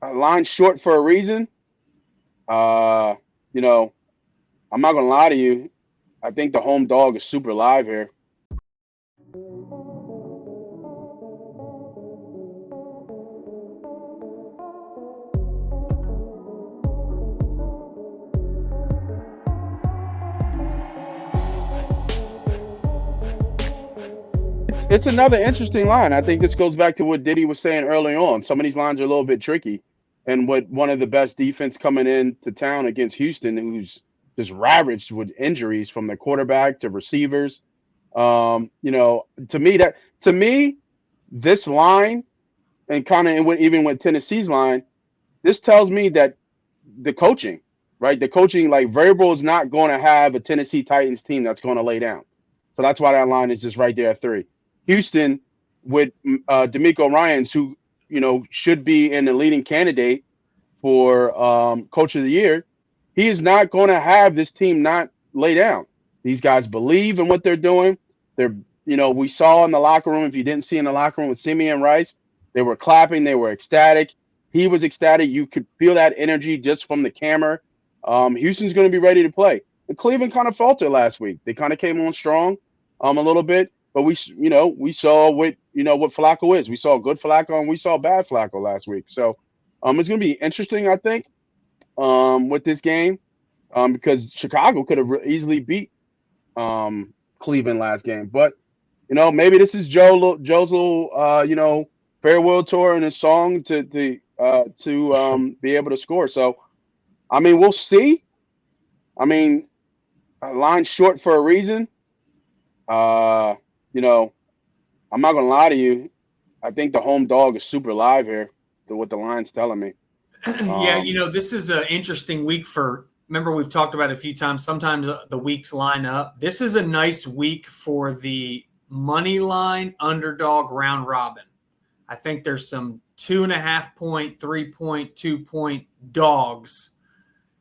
A line short for a reason. Uh, you know, I'm not gonna lie to you. I think the home dog is super live here. It's another interesting line. I think this goes back to what Diddy was saying early on. Some of these lines are a little bit tricky, and with one of the best defense coming into town against Houston, who's just ravaged with injuries from their quarterback to receivers. To me, this line and kind of even with Tennessee's line, this tells me that the coaching, right? The coaching, like Vrabel is not going to have a Tennessee Titans team that's going to lay down. So that's why that line is just right there at 3. Houston with D'Amico Ryans, who should be in the leading candidate for Coach of the Year. He is not going to have this team not lay down. These guys believe in what they're doing. They're, we saw in the locker room. If you didn't see in the locker room with Simeon Rice, they were clapping. They were ecstatic. He was ecstatic. You could feel that energy just from the camera. Houston's going to be ready to play. And Cleveland kind of faltered last week. They kind of came on strong, a little bit, but we saw what Flacco is. We saw good Flacco and we saw bad Flacco last week. So, it's going to be interesting, I think, with this game, because Chicago could have easily beat Cleveland last game, but maybe this is Joe's little farewell tour and his song to be able to score. So I mean, we'll see. I mean, a line short for a reason. Uh, you know, I'm not gonna lie to you. I think the home dog is super live here. What the line's telling me. Yeah, Um, this is an interesting week for. Remember, we've talked about it a few times. Sometimes the weeks line up. This is a nice week for the money line underdog round robin. I think there's some 2.5 point, 3 point, 2 point dogs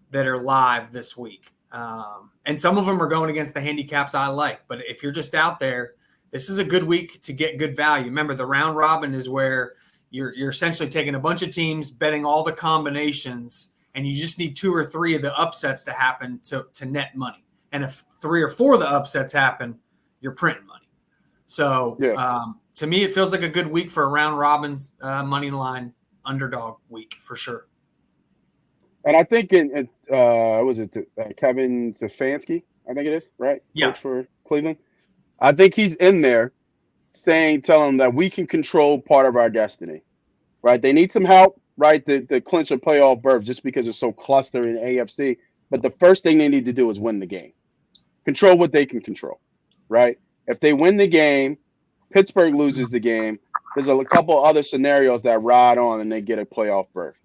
that are live this week. And some of them are going against the handicaps I like. But if you're just out there, this is a good week to get good value. Remember, the round robin is where you're essentially taking a bunch of teams, betting all the combinations, and you just need 2 or 3 of the upsets to happen to net money. And if 3 or 4 of the upsets happen, you're printing money. So yeah, to me, it feels like a good week for a round robin's money line underdog week for sure. and I think was it Kevin Stefanski? I think it is right, Yeah. coach for Cleveland. I think he's in there telling them that we can control part of our destiny, right? They need some help, right, to clinch a playoff berth just because it's so clustered in AFC. But the first thing they need to do is win the game, control what they can control, right? If they win the game, Pittsburgh loses the game. There's a couple other scenarios that ride on and they get a playoff berth.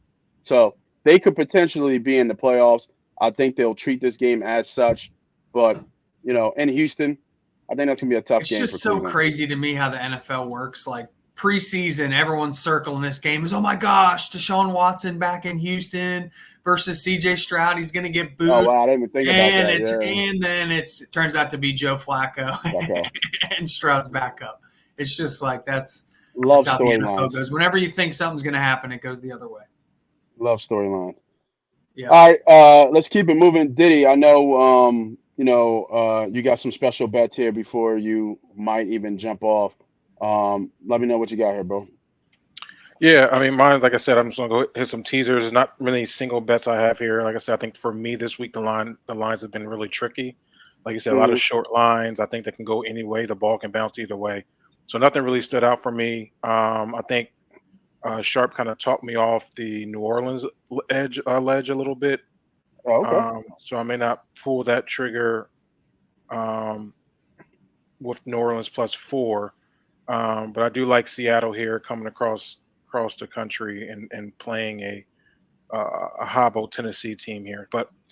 So they could potentially be in the playoffs. I think they'll treat this game as such. But, in Houston, I think that's going to be a tough It's game for just so Cleveland. crazy to me how the NFL works. Like preseason, everyone's circling this game is, oh my gosh, Deshaun Watson back in Houston versus CJ Stroud. He's going to get Oh, booed. wow. I didn't even think about And that. it's Yeah. and then it turns out to be Joe Flacco Flacco. and Stroud's backup. It's just like that's Love how the NFL storylines. goes. Whenever you think something's going to happen, it goes the other way. Love storylines. Yeah. All right, let's keep it moving. Diddy, I know you got some special bets here before you might even jump off. Let me know what you got here, bro. Yeah, I mean, mine, like I said, I'm just gonna go hit some teasers. There's not really single bets I have here. Like I said, I think for me this week, the lines have been really tricky. Like you said, a lot of Hmm. short lines. I think they can go any way. The ball can bounce either way. So nothing really stood out for me. I think Sharp kind of talked me off the New Orleans ledge a little bit. Oh, okay. So I may not pull that trigger um, with New Orleans +4. But I do like Seattle here coming across the country and playing a hobble Tennessee team here. But